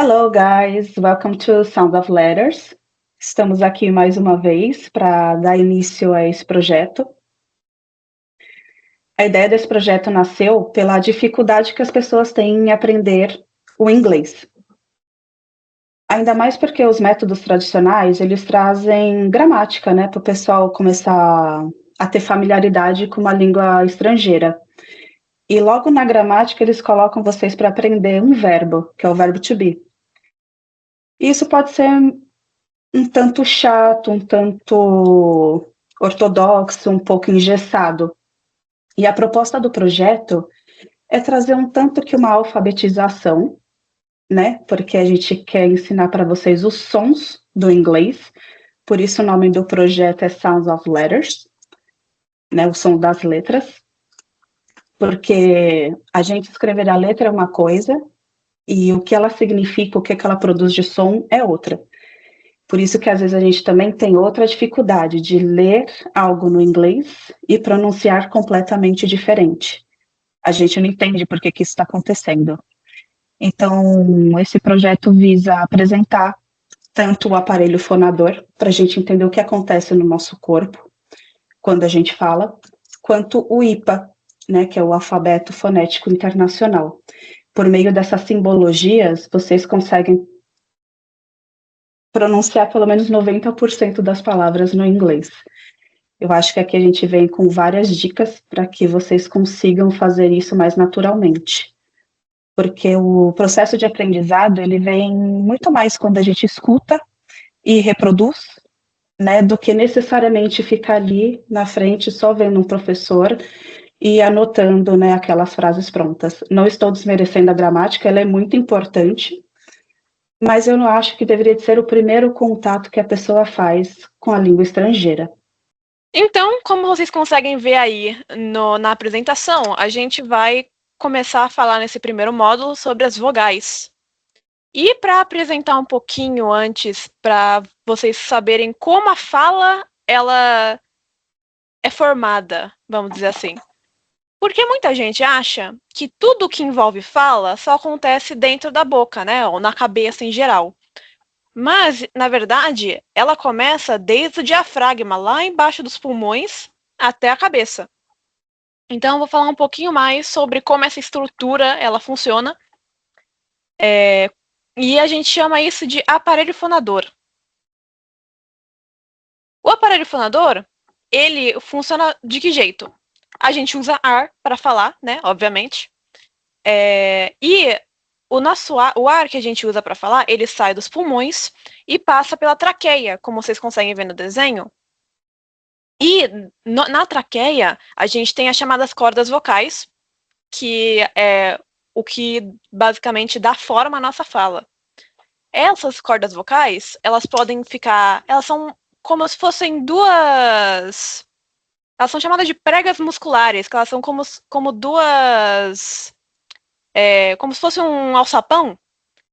Hello, guys. Welcome to Sound of Letters. Estamos aqui mais uma vez para dar início a esse projeto. A ideia desse projeto nasceu pela dificuldade que as pessoas têm em aprender o inglês. Ainda mais porque os métodos tradicionais, eles trazem gramática, né, para o pessoal começar a ter familiaridade com uma língua estrangeira. E logo na gramática eles colocam vocês para aprender um verbo, que é o verbo to be. Isso pode ser um tanto chato, um tanto ortodoxo, um pouco engessado. E a proposta do projeto é trazer um tanto que uma alfabetização, né? Porque a gente quer ensinar para vocês os sons do inglês. Por isso o nome do projeto é Sounds of Letters, né? O som das letras. Porque a gente escrever a letra é uma coisa e o que ela significa, o que ela produz de som é outra. Por isso que às vezes a gente também tem outra dificuldade de ler algo no inglês e pronunciar completamente diferente. A gente não entende por que isso está acontecendo. Então, esse projeto visa apresentar tanto o aparelho fonador, para a gente entender o que acontece no nosso corpo quando a gente fala, quanto o IPA, né, que é o Alfabeto Fonético Internacional. Por meio dessas simbologias, vocês conseguem pronunciar pelo menos 90% das palavras no inglês. Eu acho que aqui a gente vem com várias dicas para que vocês consigam fazer isso mais naturalmente. Porque o processo de aprendizado, ele vem muito mais quando a gente escuta e reproduz, né, do que necessariamente ficar ali na frente só vendo um professor e anotando, né, aquelas frases prontas. Não estou desmerecendo a gramática, ela é muito importante, mas eu não acho que deveria ser o primeiro contato que a pessoa faz com a língua estrangeira. Então, como vocês conseguem ver aí na apresentação, a gente vai começar a falar nesse primeiro módulo sobre as vogais. E para apresentar um pouquinho antes, para vocês saberem como a fala ela é formada, vamos dizer assim. Porque muita gente acha que tudo que envolve fala só acontece dentro da boca, né? Ou na cabeça em geral. Mas, na verdade, ela começa desde o diafragma, lá embaixo dos pulmões, até a cabeça. Então, eu vou falar um pouquinho mais sobre como essa estrutura ela funciona. E a gente chama isso de aparelho fonador. O aparelho fonador, ele funciona de que jeito? A gente usa ar para falar, né? Obviamente. E o ar que a gente usa para falar, ele sai dos pulmões e passa pela traqueia, como vocês conseguem ver no desenho. E na traqueia, a gente tem as chamadas cordas vocais, que é o que basicamente dá forma à nossa fala. Essas cordas vocais, elas podem ficar... Elas são como se fossem duas... Elas são chamadas de pregas musculares, que elas são como duas... como se fosse um alçapão,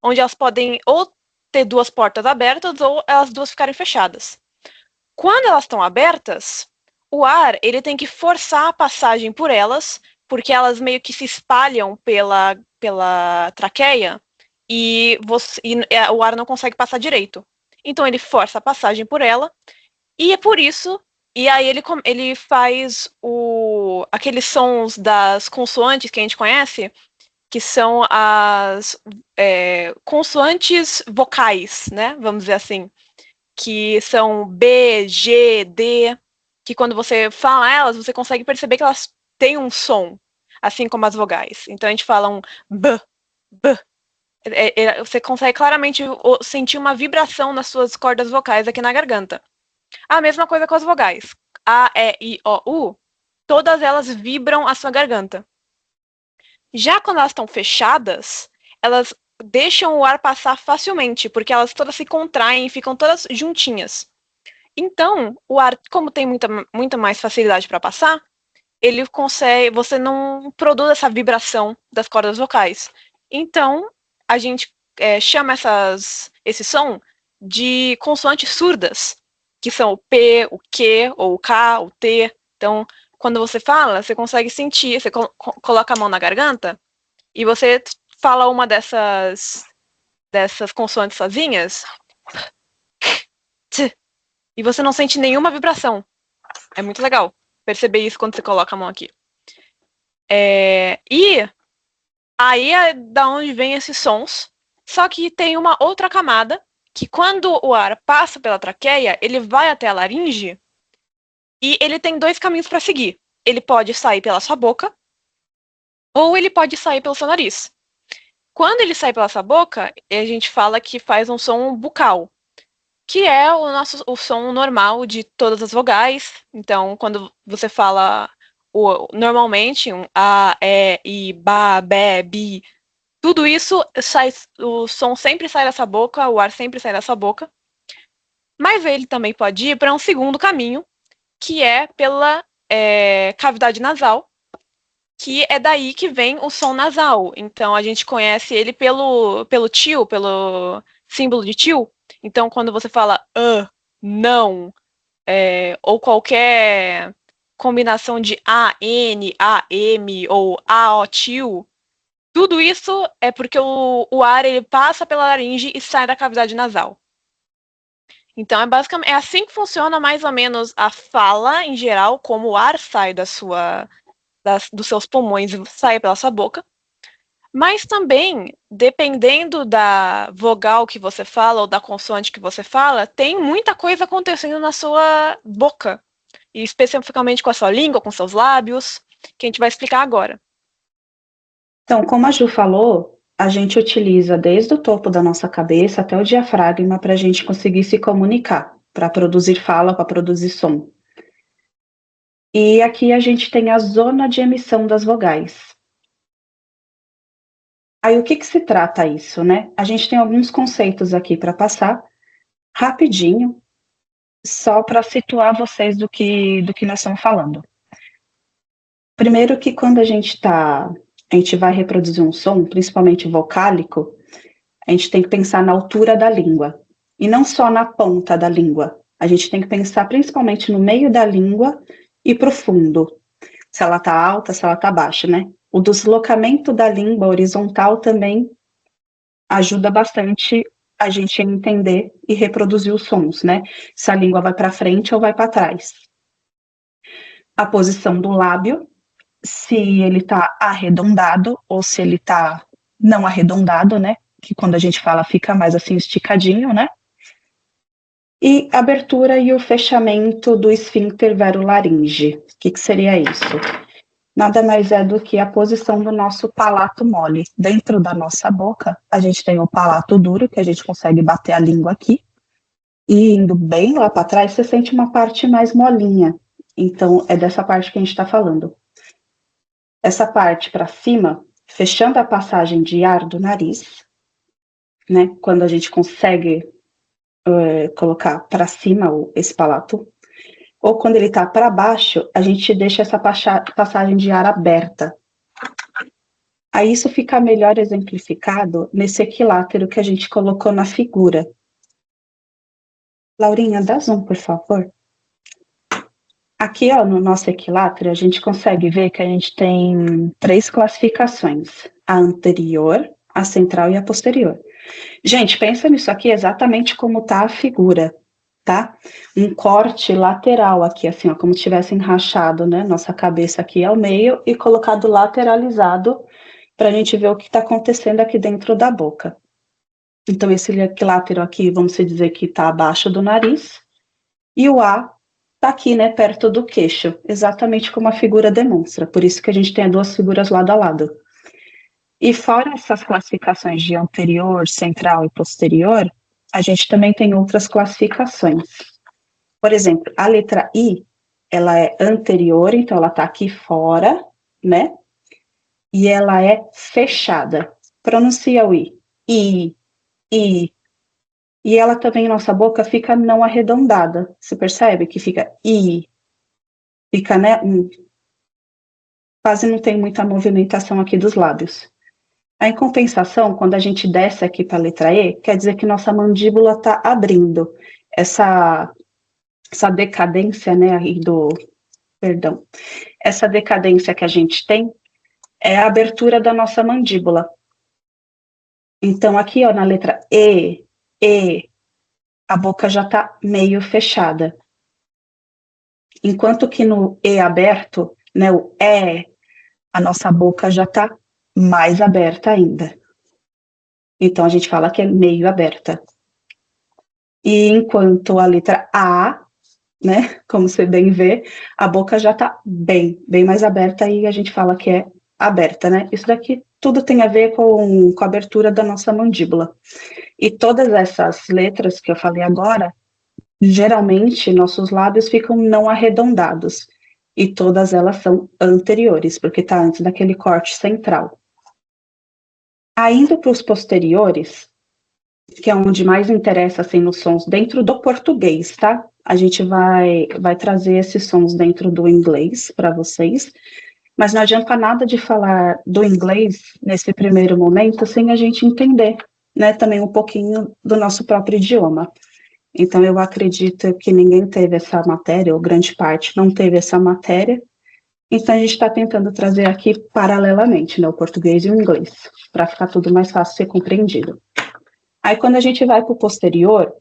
onde elas podem ou ter duas portas abertas ou elas duas ficarem fechadas. Quando elas estão abertas, o ar ele tem que forçar a passagem por elas, porque elas meio que se espalham pela traqueia e o ar não consegue passar direito. Então ele força a passagem por ela e é por isso... E aí ele faz aqueles sons das consoantes que a gente conhece, que são as consoantes vocais, né? Vamos dizer assim. Que são B, G, D, que quando você fala elas, você consegue perceber que elas têm um som, assim como as vogais. Então a gente fala um B, B. Você consegue claramente sentir uma vibração nas suas cordas vocais aqui na garganta. A mesma coisa com as vogais. A, E, I, O, U, todas elas vibram a sua garganta. Já quando elas estão fechadas, elas deixam o ar passar facilmente, porque elas todas se contraem e ficam todas juntinhas. Então, o ar, como tem muita mais facilidade para passar, ele consegue, você não produz essa vibração das cordas vocais. Então, a gente chama esse som de consoantes surdas, que são o P, o Q, ou o K, o T. Então, quando você fala, você consegue sentir, você coloca a mão na garganta e você fala uma dessas dessas consoantes sozinhas, e você não sente nenhuma vibração. É muito legal perceber isso quando você coloca a mão aqui. E aí é da onde vem esses sons, só que tem uma outra camada, que quando o ar passa pela traqueia, ele vai até a laringe, e ele tem 2 caminhos para seguir. Ele pode sair pela sua boca, ou ele pode sair pelo seu nariz. Quando ele sai pela sua boca, a gente fala que faz um som bucal, que é o som normal de todas as vogais. Então, quando você fala normalmente um a, e, i, ba, be, bi, tudo isso o som sempre sai dessa boca, o ar sempre sai dessa boca. Mas ele também pode ir para um segundo caminho, que é pela cavidade nasal, que é daí que vem o som nasal. Então, a gente conhece ele pelo til, pelo símbolo de til. Então, quando você fala não, ou qualquer combinação de a, n, a, m, ou a, o, til, tudo isso é porque o ar ele passa pela laringe e sai da cavidade nasal. Então, basicamente, é assim que funciona mais ou menos a fala em geral, como o ar sai dos seus pulmões e sai pela sua boca. Mas também, dependendo da vogal que você fala ou da consoante que você fala, tem muita coisa acontecendo na sua boca. E especificamente com a sua língua, com seus lábios, que a gente vai explicar agora. Então, como a Ju falou, a gente utiliza desde o topo da nossa cabeça até o diafragma para a gente conseguir se comunicar, para produzir fala, para produzir som. E aqui a gente tem a zona de emissão das vogais. Aí o que se trata isso, né? A gente tem alguns conceitos aqui para passar rapidinho, só para situar vocês do que nós estamos falando. Primeiro que quando a gente vai reproduzir um som, principalmente vocálico, a gente tem que pensar na altura da língua, e não só na ponta da língua. A gente tem que pensar principalmente no meio da língua e pro fundo, se ela está alta, se ela está baixa, né? O deslocamento da língua horizontal também ajuda bastante a gente a entender e reproduzir os sons, né? Se a língua vai para frente ou vai para trás. A posição do lábio, se ele está arredondado ou se ele está não arredondado, né? Que quando a gente fala fica mais assim esticadinho, né? E abertura e o fechamento do esfíncter verolaringe. O que seria isso? Nada mais é do que a posição do nosso palato mole. Dentro da nossa boca, a gente tem o palato duro, que a gente consegue bater a língua aqui, e indo bem lá para trás, você sente uma parte mais molinha. Então, é dessa parte que a gente está falando. Essa parte para cima, fechando a passagem de ar do nariz, né? Quando a gente consegue colocar para cima esse palato, ou quando ele está para baixo, a gente deixa essa passagem de ar aberta. Aí isso fica melhor exemplificado nesse equilátero que a gente colocou na figura. Laurinha, dá zoom, por favor. Aqui, ó, no nosso equilátero, a gente consegue ver que a gente tem 3 classificações. A anterior, a central e a posterior. Gente, pensa nisso aqui exatamente como tá a figura, tá? Um corte lateral aqui, assim, ó, como se tivesse enrachado, né? Nossa cabeça aqui ao meio e colocado lateralizado para a gente ver o que está acontecendo aqui dentro da boca. Então, esse equilátero aqui, vamos dizer que está abaixo do nariz, e o A está aqui, né, perto do queixo, exatamente como a figura demonstra, por isso que a gente tem as 2 figuras lado a lado. E fora essas classificações de anterior, central e posterior, a gente também tem outras classificações. Por exemplo, a letra I, ela é anterior, então ela está aqui fora, né? E ela é fechada. Pronuncia o I. I, I. E ela também, nossa boca, fica não arredondada. Você percebe que fica I. Fica, né? Quase não tem muita movimentação aqui dos lábios. Em compensação, quando a gente desce aqui para a letra E, quer dizer que nossa mandíbula está abrindo. Essa decadência, né, essa decadência que a gente tem é a abertura da nossa mandíbula. Então, aqui, ó, na letra E, a boca já está meio fechada. Enquanto que no E aberto, né, o a nossa boca já está mais aberta ainda. Então, a gente fala que é meio aberta. E enquanto a letra A, né, como você bem vê, a boca já está bem mais aberta e a gente fala que é aberta, né? Isso daqui tudo tem a ver com a abertura da nossa mandíbula. E todas essas letras que eu falei agora, geralmente nossos lábios ficam não arredondados. E todas elas são anteriores, porque está antes daquele corte central. Indo para os posteriores, que é onde mais interessa assim, nos sons dentro do português, tá? A gente vai trazer esses sons dentro do inglês para vocês, mas não adianta nada de falar do inglês nesse primeiro momento sem a gente entender, né, também um pouquinho do nosso próprio idioma. Então, eu acredito que ninguém teve essa matéria, ou grande parte não teve essa matéria. Então, a gente está tentando trazer aqui paralelamente, né, o português e o inglês, para ficar tudo mais fácil de ser compreendido. Aí, quando a gente vai para o posterior,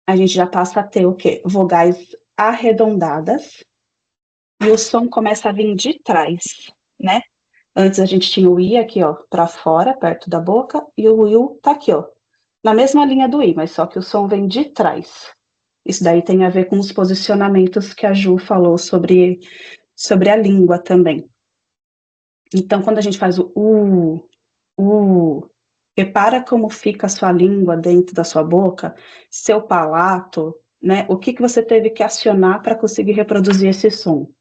a gente já passa a ter o quê? Vogais arredondadas, e o som começa a vir de trás, né? Antes a gente tinha o I aqui, ó, para fora, perto da boca, e o U tá aqui, ó, na mesma linha do I, mas só que o som vem de trás. Isso daí tem a ver com os posicionamentos que a Ju falou sobre a língua também. Então, quando a gente faz repara como fica a sua língua dentro da sua boca, seu palato, né? O que você teve que acionar para conseguir reproduzir esse som,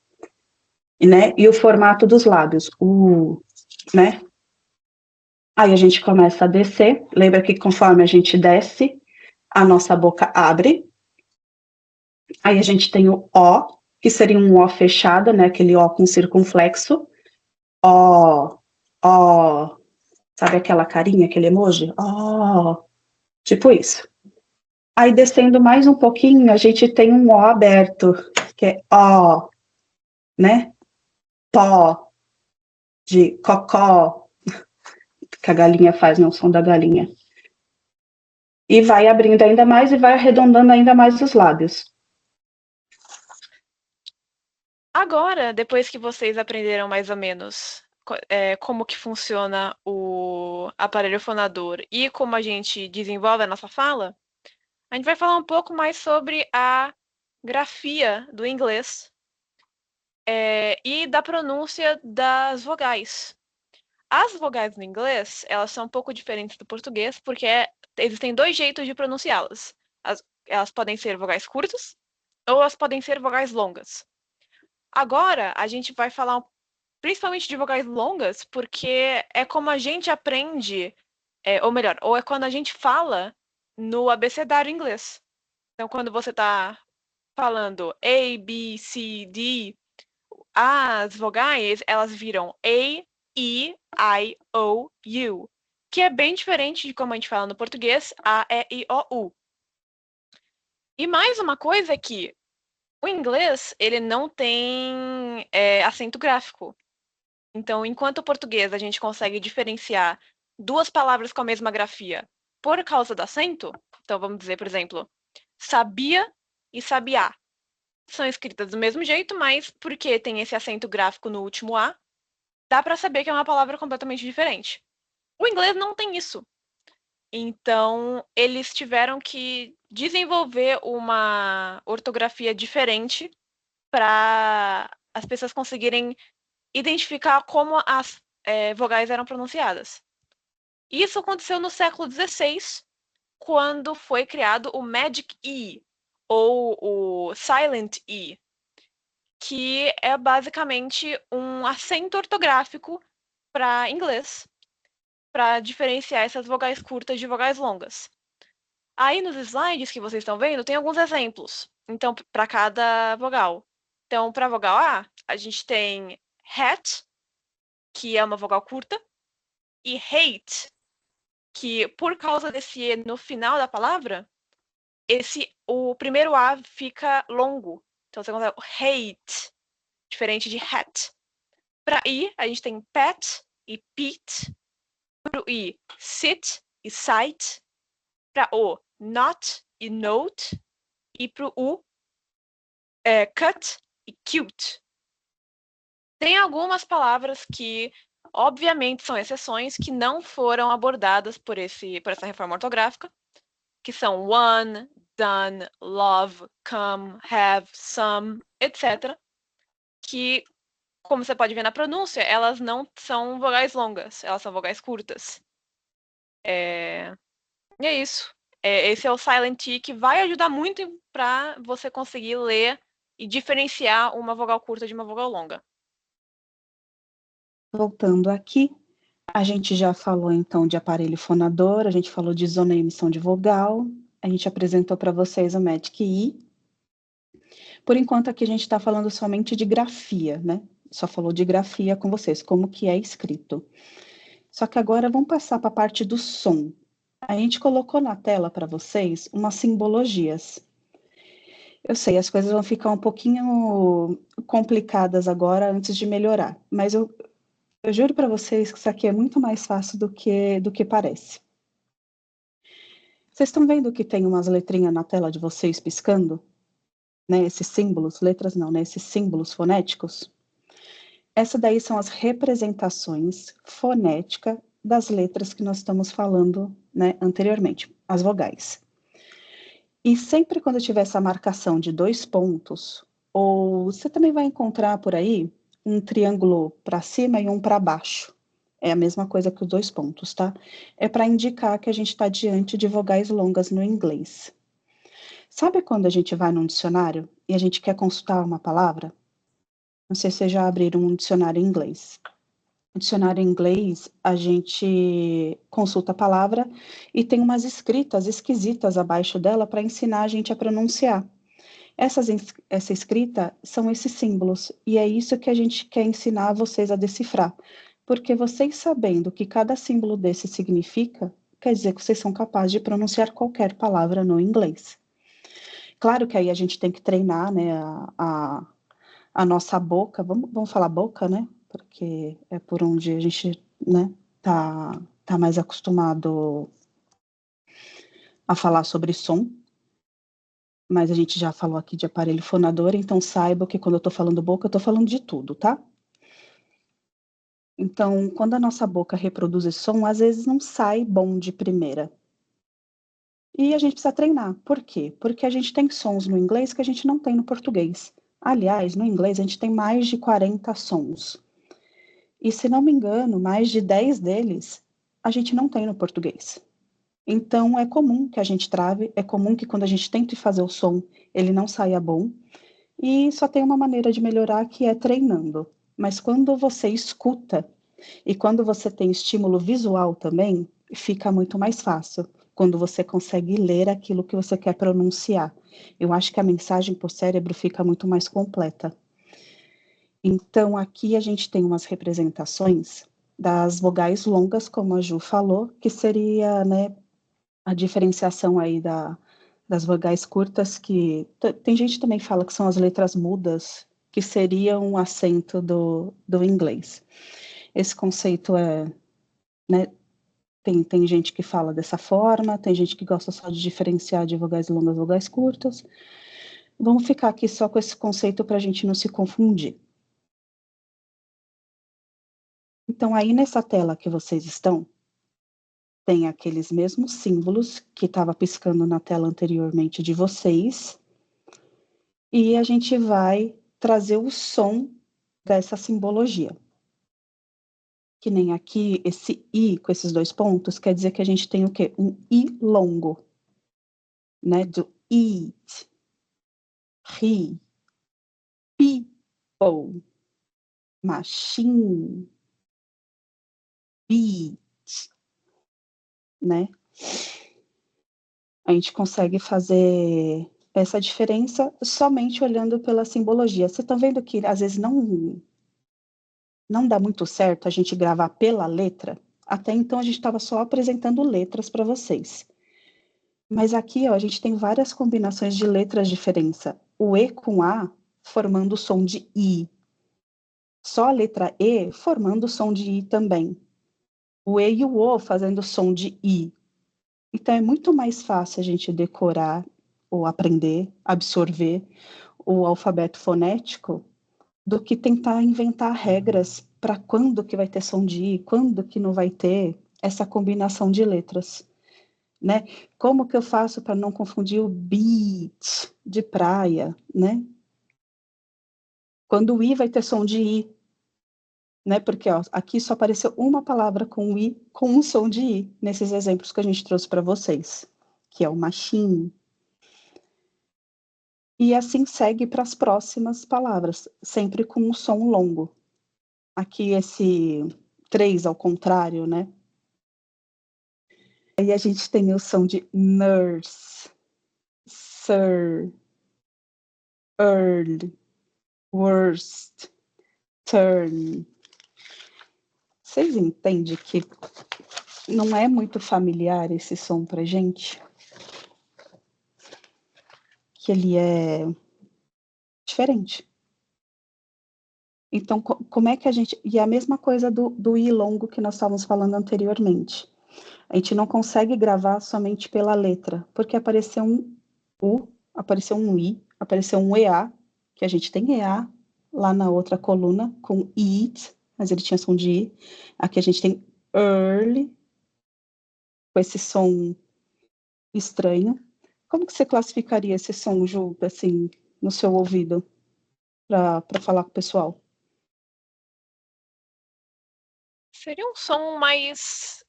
né? E o formato dos lábios, né? Aí a gente começa a descer. Lembra que conforme a gente desce, a nossa boca abre. Aí a gente tem o O, que seria um O fechado, né? Aquele O com circunflexo. Ó, ó, sabe aquela carinha, aquele emoji? Ó, tipo isso. Aí descendo mais um pouquinho, a gente tem um O aberto, que é Ó, né? Pó, de cocó, que a galinha faz, no som da galinha. E vai abrindo ainda mais e vai arredondando ainda mais os lábios. Agora, depois que vocês aprenderam mais ou menos como que funciona o aparelho fonador e como a gente desenvolve a nossa fala, a gente vai falar um pouco mais sobre a grafia do inglês e da pronúncia das vogais. As vogais no inglês, elas são um pouco diferentes do português, porque existem dois jeitos de pronunciá-las. Elas podem ser vogais curtas ou elas podem ser vogais longas. Agora, a gente vai falar principalmente de vogais longas, porque é como a gente aprende, ou melhor, ou é quando a gente fala no abecedário inglês. Então, quando você está falando A, B, C, D, as vogais, elas viram A, E, I, O, U, que é bem diferente de como a gente fala no português, A, E, I, O, U. E mais uma coisa é que o inglês, ele não tem acento gráfico. Então, enquanto o português a gente consegue diferenciar duas palavras com a mesma grafia por causa do acento, então vamos dizer, por exemplo, sabia e sabiá. São escritas do mesmo jeito, mas porque tem esse acento gráfico no último A, dá para saber que é uma palavra completamente diferente. O inglês não tem isso. Então, eles tiveram que desenvolver uma ortografia diferente para as pessoas conseguirem identificar como as vogais eram pronunciadas. Isso aconteceu no século XVI, quando foi criado o Magic E, ou o Silent E, que é basicamente um acento ortográfico para inglês, para diferenciar essas vogais curtas de vogais longas. Aí nos slides que vocês estão vendo, tem alguns exemplos. Então, para cada vogal. Então, para a vogal A, a gente tem hat, que é uma vogal curta, e hate, que por causa desse E no final da palavra, o primeiro A fica longo. Então, você consegue hate, diferente de hat. Para I, a gente tem pet e pete, Pro I, sit e sight. Para O, not e note. E pro U, cut e cute. Tem algumas palavras que, obviamente, são exceções que não foram abordadas por essa reforma ortográfica, que são one, done, love, come, have, some, etc. Que, como você pode ver na pronúncia, elas não são vogais longas, elas são vogais curtas. E é isso. Esse é o Silent T, que vai ajudar muito para você conseguir ler e diferenciar uma vogal curta de uma vogal longa. Voltando aqui, a gente já falou então de aparelho fonador, a gente falou de zona e emissão de vogal, a gente apresentou para vocês o Magic E. Por enquanto aqui a gente está falando somente de grafia, né? Só falou de grafia com vocês, como que é escrito. Só que agora vamos passar para a parte do som. A gente colocou na tela para vocês umas simbologias. Eu sei, as coisas vão ficar um pouquinho complicadas agora antes de melhorar, mas eu juro para vocês que isso aqui é muito mais fácil do que parece. Vocês estão vendo que tem umas letrinhas na tela de vocês piscando? Né, esses símbolos, letras não, né, esses símbolos fonéticos? Essa daí são as representações fonéticas das letras que nós estamos falando, né, anteriormente, as vogais. E sempre quando tiver essa marcação de 2 pontos, ou você também vai encontrar por aí um triângulo para cima e um para baixo. É a mesma coisa que os 2 pontos, tá? É para indicar que a gente está diante de vogais longas no inglês. Sabe quando a gente vai num dicionário e a gente quer consultar uma palavra? Não sei se vocês já abriram um dicionário em inglês. No dicionário em inglês, a gente consulta a palavra e tem umas escritas esquisitas abaixo dela para ensinar a gente a pronunciar. Essa escrita são esses símbolos, e é isso que a gente quer ensinar vocês a decifrar. Porque vocês sabendo o que cada símbolo desse significa, quer dizer que vocês são capazes de pronunciar qualquer palavra no inglês. Claro que aí a gente tem que treinar, né, a nossa boca, vamos falar boca, né? Porque é por onde a gente, né, tá mais acostumado a falar sobre som. Mas a gente já falou aqui de aparelho fonador, então saiba que quando eu tô falando boca, eu tô falando de tudo, tá? Então, quando a nossa boca reproduz esse som, às vezes não sai bom de primeira. E a gente precisa treinar. Por quê? Porque a gente tem sons no inglês que a gente não tem no português. Aliás, no inglês a gente tem mais de 40 sons. E se não me engano, mais de 10 deles a gente não tem no português. Então é comum que a gente trave, é comum que quando a gente tente fazer o som, ele não saia bom. E só tem uma maneira de melhorar que é treinando. Mas quando você escuta e quando você tem estímulo visual também, fica muito mais fácil. Quando você consegue ler aquilo que você quer pronunciar. Eu acho que a mensagem para o cérebro fica muito mais completa. Então, aqui a gente tem umas representações das vogais longas, como a Ju falou, que seria, né, a diferenciação aí das vogais curtas, que tem gente que também fala que são as letras mudas, que seriam um acento do inglês. Esse conceito né, tem gente que fala dessa forma, tem gente que gosta só de diferenciar de vogais longas e vogais curtas. Vamos ficar aqui só com esse conceito para a gente não se confundir. Então, aí nessa tela que vocês estão, tem aqueles mesmos símbolos que estava piscando na tela anteriormente de vocês, e a gente vai trazer o som dessa simbologia. Que nem aqui, esse I com esses 2 pontos, quer dizer que a gente tem o quê? Um I longo, né? Do eat, he, people, machine, beat, né? A gente consegue fazer essa diferença somente olhando pela simbologia. Vocês estão vendo que às vezes não dá muito certo a gente gravar pela letra? Até então a gente estava só apresentando letras para vocês. Mas aqui, ó, a gente tem várias combinações de letras diferentes. O E com A formando o som de I. Só a letra E formando o som de I também. o E e o O fazendo som de I. Então é muito mais fácil a gente decorar ou aprender, absorver o alfabeto fonético do que tentar inventar regras para quando que vai ter som de I, quando que não vai ter essa combinação de letras, né? Como que eu faço para não confundir o beach de praia, né? Quando o I vai ter som de I, né? Porque ó, aqui só apareceu uma palavra com I, com um som de I, nesses exemplos que a gente trouxe para vocês, que é o machine. E assim segue para as próximas palavras, sempre com um som longo. Aqui esse 3 ao contrário, né? Aí a gente tem o som de nurse, sir, early, worst, turn. Vocês entendem que não é muito familiar esse som pra gente? Que ele é diferente. Então, como é que a gente... E é a mesma coisa do I longo que nós estávamos falando anteriormente. A gente não consegue gravar somente pela letra, porque apareceu um U, apareceu um I, apareceu um EA, que a gente tem EA lá na outra coluna, com it, mas ele tinha som de I. Aqui a gente tem early, com esse som estranho. Como que você classificaria esse som, Ju, assim, no seu ouvido, para falar com o pessoal? Seria um som mais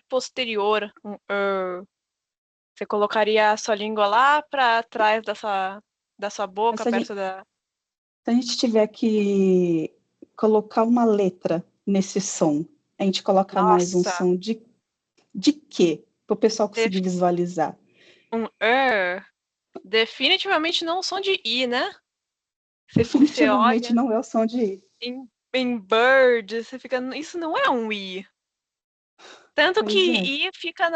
posterior, um Você colocaria a sua língua lá para trás da sua Mas boca, se a perto gente, da. se a gente tiver que colocar uma letra nesse som, a gente coloca mais um Nossa, som de quê? Para o pessoal conseguir def- visualizar. um definitivamente não um som de I, né? Você Definitivamente olha não é o som de I. em bird, você fica. Isso não é um I. Tanto que Pois é. I fica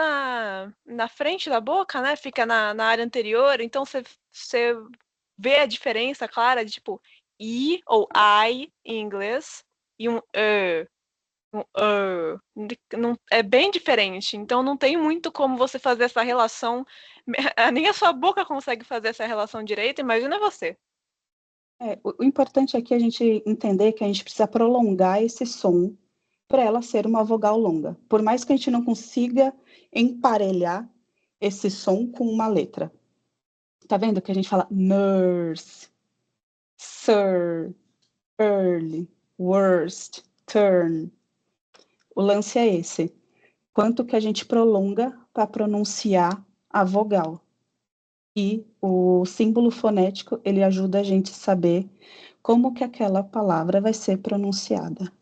na frente da boca, né? Fica na área anterior, então você vê a diferença clara de tipo I ou I em inglês e um não, é bem diferente, então não tem muito como você fazer essa relação. Nem a sua boca consegue fazer essa relação direito, imagina você. O importante aqui é a gente entender que a gente precisa prolongar esse som para ela ser uma vogal longa. Por mais que a gente não consiga emparelhar esse som com uma letra. Tá vendo que a gente fala nurse, sir, early, worst, turn. O lance é esse. Quanto que a gente prolonga para pronunciar a vogal. E o símbolo fonético, ele ajuda a gente a saber como que aquela palavra vai ser pronunciada.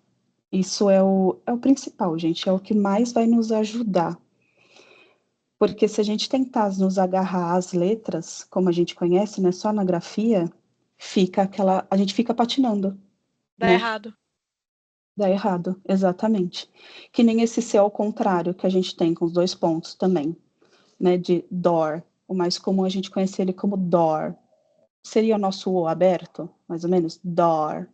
Isso é o principal, gente, é o que mais vai nos ajudar. Porque se a gente tentar nos agarrar às letras, como a gente conhece, né, só na grafia, a gente fica patinando, Dá né? errado. Dá errado, exatamente. Que nem esse C ao contrário que a gente tem com os dois pontos também, né, de door. O mais comum é a gente conhecer ele como door. Seria o nosso O aberto, mais ou menos, door,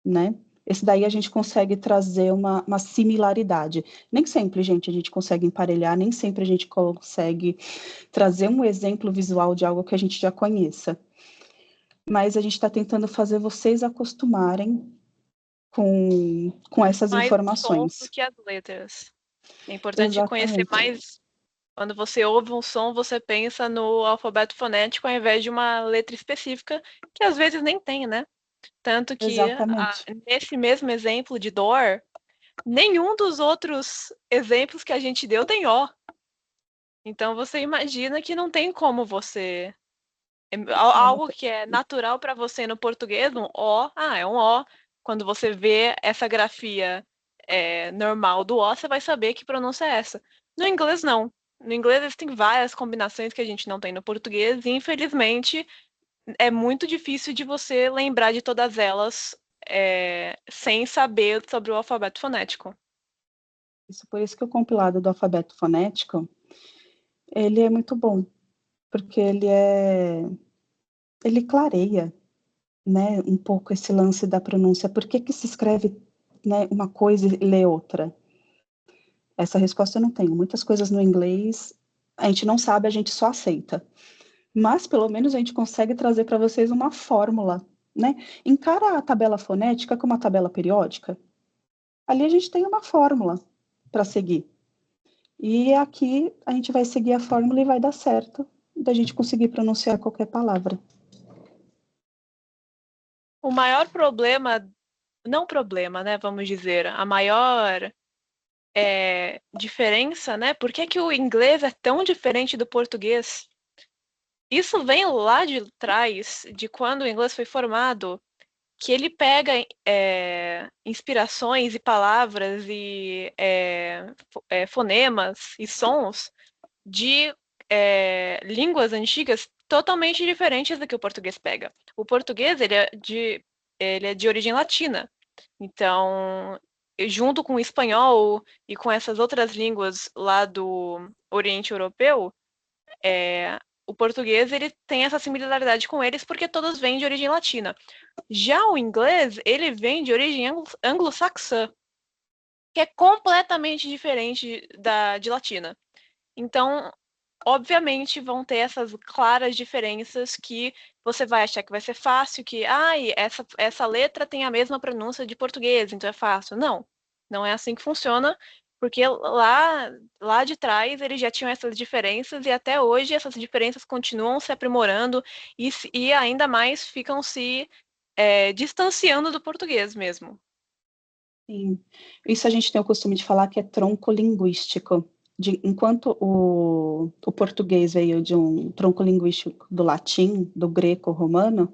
né? Esse daí a gente consegue trazer uma similaridade. Nem sempre, gente, a gente consegue emparelhar, nem sempre a gente consegue trazer um exemplo visual de algo que a gente já conheça. Mas a gente está tentando fazer vocês acostumarem com essas Mais os sons do informações. que as letras. É importante conhecer Exatamente. mais. Quando você ouve um som, você pensa no alfabeto fonético ao invés de uma letra específica, que às vezes nem tem, né? Tanto que Exatamente. nesse mesmo exemplo de door, nenhum dos outros exemplos que a gente deu tem O. Então você imagina que não tem como você. É, não Algo tem- que é natural para você no português, um O, é um O. Quando você vê essa grafia normal do O, você vai saber que pronúncia é essa. No inglês, não. No inglês, existem várias combinações que a gente não tem no português, e infelizmente é muito difícil de você lembrar de todas elas sem saber sobre o alfabeto fonético. Isso, por isso que o compilado do alfabeto fonético, ele é muito bom, porque ele clareia, né, um pouco esse lance da pronúncia. Por que que se escreve né, uma coisa e ler outra? Essa resposta eu não tenho. Muitas coisas no inglês a gente não sabe, a gente só aceita. Mas pelo menos a gente consegue trazer para vocês uma fórmula, né? Encara a tabela fonética como uma tabela periódica. Ali a gente tem uma fórmula para seguir. E aqui a gente vai seguir a fórmula e vai dar certo da gente conseguir pronunciar qualquer palavra. O maior problema, não problema, né, vamos dizer, a maior diferença, né, por que o inglês é tão diferente do português? Isso vem lá de trás, de quando o inglês foi formado, que ele pega inspirações e palavras e fonemas e sons de línguas antigas totalmente diferentes do que o português pega. O português ele é de origem latina, então junto com o espanhol e com essas outras línguas lá do Oriente Europeu, o português ele tem essa similaridade com eles porque todos vêm de origem latina. Já o inglês, ele vem de origem anglo-saxã, que é completamente diferente de latina. Então, obviamente, vão ter essas claras diferenças que você vai achar que vai ser fácil, que essa letra tem a mesma pronúncia de português, então é fácil. Não, não é assim que funciona, porque lá de trás eles já tinham essas diferenças e até hoje essas diferenças continuam se aprimorando e ainda mais ficam se distanciando do português mesmo. Sim. Isso a gente tem o costume de falar que é tronco linguístico. Enquanto o português veio de um tronco linguístico do latim, do greco-romano,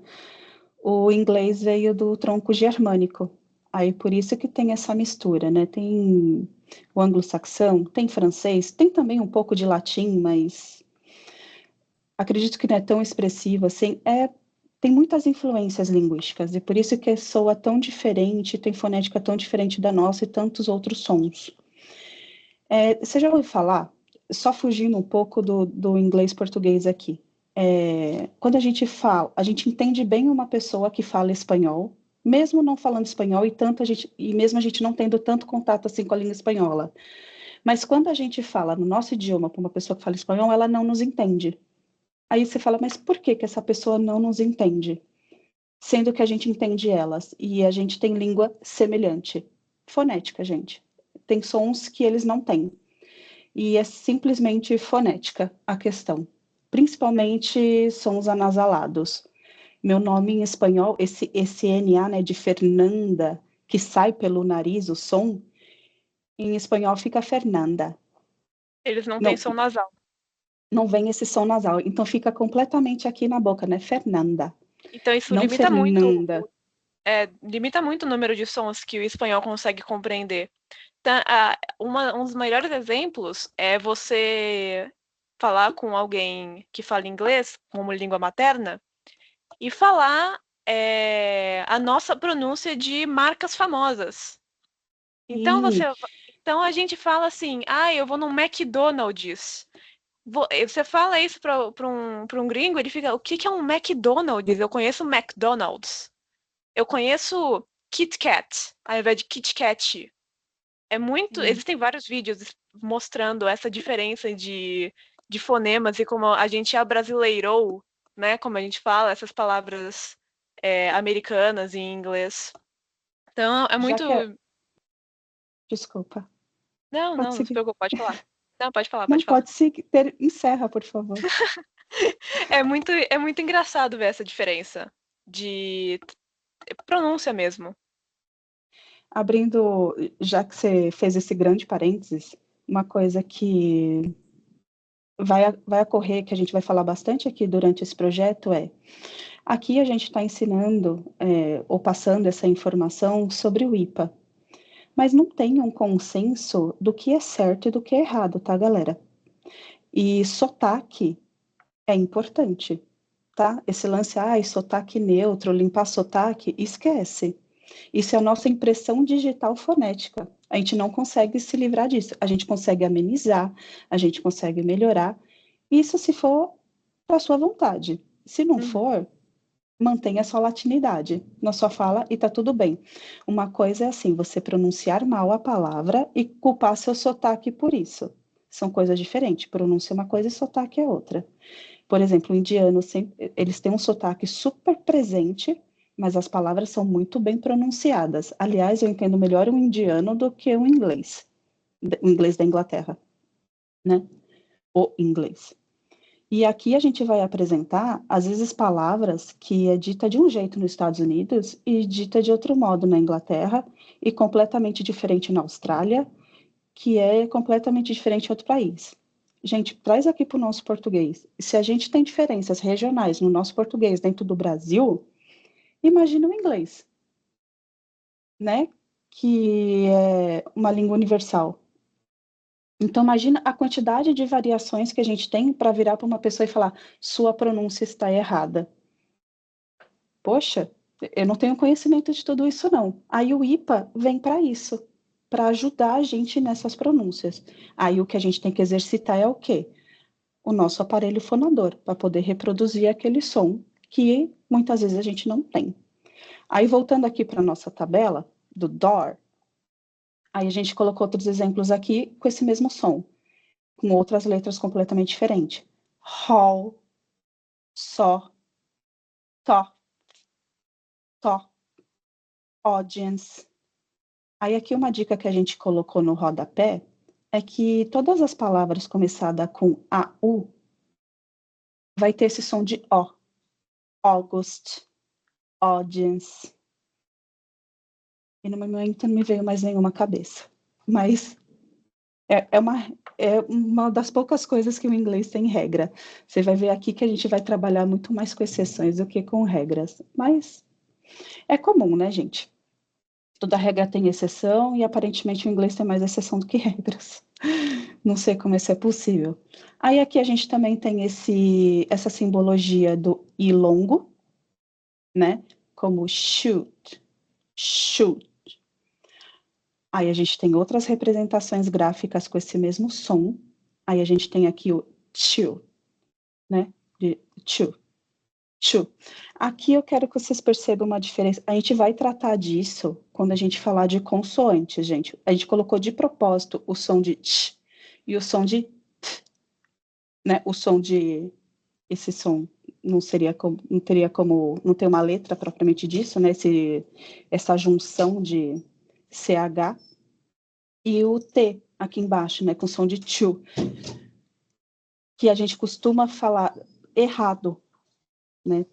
o inglês veio do tronco germânico. Aí por isso que tem essa mistura, né? Tem o anglo-saxão, tem francês, tem também um pouco de latim, mas acredito que não é tão expressivo assim. Tem muitas influências linguísticas, e por isso que soa tão diferente, tem fonética tão diferente da nossa e tantos outros sons. Você já ouviu falar, só fugindo um pouco do inglês-português aqui, quando a gente fala, a gente entende bem uma pessoa que fala espanhol, mesmo não falando espanhol, e mesmo a gente não tendo tanto contato assim com a língua espanhola. Mas quando a gente fala no nosso idioma para uma pessoa que fala espanhol, ela não nos entende. Aí você fala, mas por que essa pessoa não nos entende? Sendo que a gente entende elas, e a gente tem língua semelhante. Fonética, gente. Tem sons que eles não têm. E é simplesmente fonética a questão. Principalmente sons anasalados. Meu nome em espanhol, esse NA, né, de Fernanda, que sai pelo nariz, o som, em espanhol fica Fernanda. Eles não têm Não, som nasal. não vem esse som nasal. Então fica completamente aqui na boca, né? Fernanda. Então isso Não Fernanda. limita muito o número de sons que o espanhol consegue compreender. Então, um dos melhores exemplos é você falar com alguém que fala inglês como língua materna e falar a nossa pronúncia de marcas famosas. Então Sim. então a gente fala assim, eu vou no McDonald's. Você fala isso para um gringo, ele fica, o que é um McDonald's? Eu conheço McDonald's. Eu conheço Kit Kat, ao invés de Kit Kat. Existem vários vídeos mostrando essa diferença de fonemas e como a gente abrasileirou, né? Como a gente fala, essas palavras americanas em inglês. Então, é Já muito. que é... Desculpa. Não, Pode não se seguir. preocupe, pode falar. Não, pode falar, Não pode falar. pode seguir. Encerra, por favor. É muito engraçado ver essa diferença de pronúncia mesmo. Abrindo, já que você fez esse grande parênteses, uma coisa que vai ocorrer, que a gente vai falar bastante aqui durante esse projeto aqui a gente está ensinando ou passando essa informação sobre o IPA, mas não tem um consenso do que é certo e do que é errado, tá, galera? E sotaque é importante, tá? Esse lance, sotaque neutro, limpar sotaque, esquece. Isso é a nossa impressão digital fonética. A gente não consegue se livrar disso. A gente consegue amenizar, a gente consegue melhorar. Isso se for da sua vontade. Se não for, mantenha a sua latinidade na sua fala e tá tudo bem. Uma coisa é assim, você pronunciar mal a palavra e culpar seu sotaque por isso. São coisas diferentes. Pronúncia é uma coisa e sotaque é outra. Por exemplo, o indiano, eles têm um sotaque super presente, mas as palavras são muito bem pronunciadas. Aliás, eu entendo melhor o indiano do que o inglês da Inglaterra, né? O inglês. E aqui a gente vai apresentar, às vezes, palavras que é dita de um jeito nos Estados Unidos e dita de outro modo na Inglaterra e completamente diferente na Austrália, que é completamente diferente em outro país. Gente, traz aqui para o nosso português. Se a gente tem diferenças regionais no nosso português dentro do Brasil, imagina o inglês, né? Que é uma língua universal. Então, imagina a quantidade de variações que a gente tem para virar para uma pessoa e falar: sua pronúncia está errada. Poxa, eu não tenho conhecimento de tudo isso, não. Aí o IPA vem para isso, para ajudar a gente nessas pronúncias. Aí o que a gente tem que exercitar é o quê? O nosso aparelho fonador, para poder reproduzir aquele som que muitas vezes a gente não tem. Aí, voltando aqui para a nossa tabela do door, aí a gente colocou outros exemplos aqui com esse mesmo som, com outras letras completamente diferentes. Hall, só, to, to, audience. Aí aqui uma dica que a gente colocou no rodapé é que todas as palavras começadas com AU vai ter esse som de O. August, audience. E no momento não me veio mais nenhuma cabeça. Mas é uma das poucas coisas que o inglês tem regra. Você vai ver aqui que a gente vai trabalhar muito mais com exceções do que com regras. Mas é comum, né, gente? Toda regra tem exceção e aparentemente o inglês tem mais exceção do que regras. Não sei como isso é possível. Aí aqui a gente também tem essa simbologia do i longo, né? Como shoot, shoot. Aí a gente tem outras representações gráficas com esse mesmo som. Aí a gente tem aqui o to, né? De to. Aqui eu quero que vocês percebam uma diferença. A gente vai tratar disso quando a gente falar de consoantes, gente. A gente colocou de propósito o som de ch e o som de t, né? O som de esse som não teria como não ter uma letra propriamente disso, né? Essa junção de CH e o T aqui embaixo, né? Com som de to, que a gente costuma falar errado, né?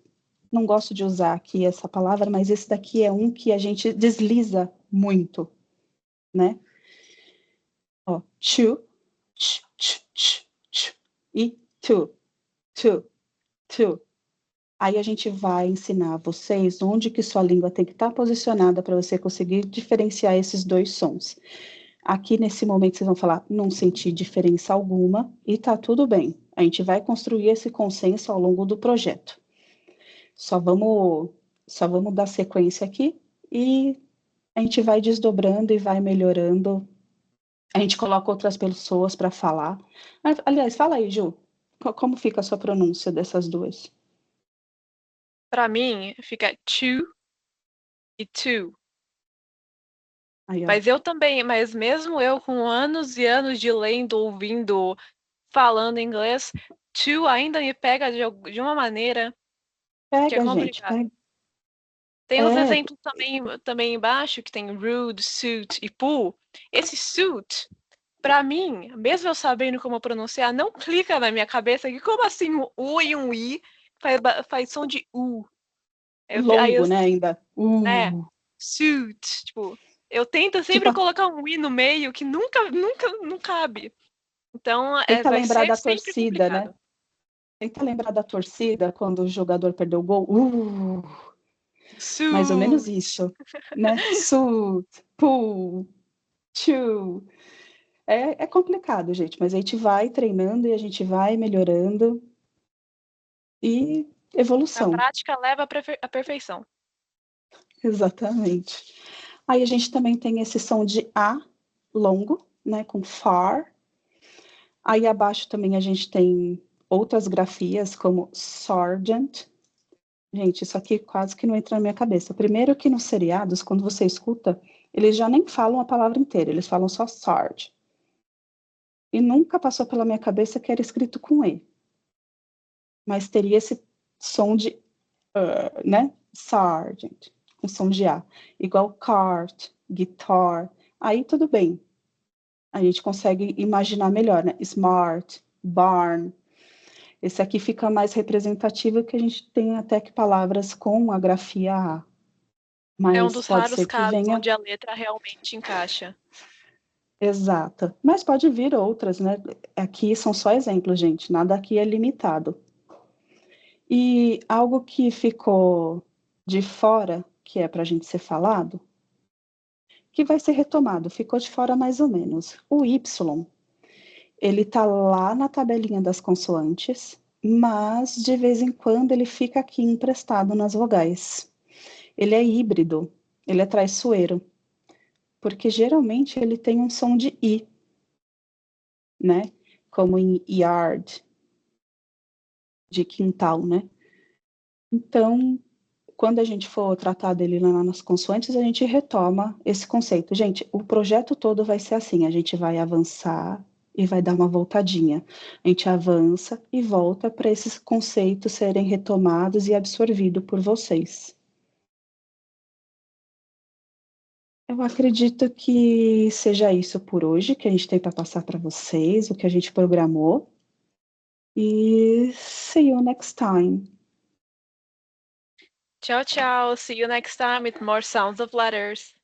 Não gosto de usar aqui essa palavra, mas esse daqui é um que a gente desliza muito, né? Ó, to, e to. Aí a gente vai ensinar vocês onde que sua língua tem que estar posicionada para você conseguir diferenciar esses dois sons. Aqui nesse momento vocês vão falar, não senti diferença alguma e tá tudo bem. A gente vai construir esse consenso ao longo do projeto. Só vamos dar sequência aqui e a gente vai desdobrando e vai melhorando. A gente coloca outras pessoas para falar. Aliás, fala aí, Ju, como fica a sua pronúncia dessas duas? Pra mim, fica to e to. Aí, ó. Mas eu também, mas mesmo eu com anos e anos de lendo, ouvindo, falando inglês, to ainda me pega de uma maneira que é Pega, gente, complicado. pega. Tem os É, exemplos também embaixo, que tem rude, suit e pull. Esse suit, pra mim, mesmo eu sabendo como pronunciar, não clica na minha cabeça que como assim um U e um I faz som de U. Aí eu, longo, né, ainda. né, suit, tipo, eu tento sempre Tipo, colocar um I no meio que nunca não cabe. Então, tenta vai lembrar ser da sempre torcida, né? complicado. Tenta lembrar da torcida quando o jogador perdeu o gol. Mais ou menos Suit. isso, né? Suit, pull, chew. É complicado, gente, mas a gente vai treinando e a gente vai melhorando e A evolução, prática leva à perfeição. exatamente. Aí a gente também tem esse som de A longo, né, com far. Aí abaixo também a gente tem outras grafias como sergeant, Gente, isso aqui quase que não entra na minha cabeça. Primeiro que nos seriados, quando você escuta, eles já nem falam a palavra inteira, eles falam só Sarge. E nunca passou pela minha cabeça que era escrito com E. Mas teria esse som de, né? Sergeant, com som de A. Igual cart, guitar. Aí tudo bem. A gente consegue imaginar melhor, né? Smart, barn. Esse aqui fica mais representativo que a gente tem até que palavras com a grafia A. É um Mas dos pode raros ser que casos venha onde a letra realmente encaixa. exata. Mas pode vir outras, né? Aqui são só exemplos, gente. Nada aqui é limitado. E algo que ficou de fora, que é para a gente ser falado, que vai ser retomado, ficou de fora mais ou menos. O Y, ele tá lá na tabelinha das consoantes, mas de vez em quando ele fica aqui emprestado nas vogais. Ele é híbrido, ele é traiçoeiro, porque geralmente ele tem um som de I, né? Como em yard, de quintal, né? Então, quando a gente for tratar dele lá nas consoantes, a gente retoma esse conceito. Gente, o projeto todo vai ser assim: a gente vai avançar e vai dar uma voltadinha. A gente avança e volta para esses conceitos serem retomados e absorvidos por vocês. Eu acredito que seja isso por hoje que a gente tem para passar para vocês, o que a gente programou. E see you next time. Tchau, tchau. See you next time with more sounds of letters.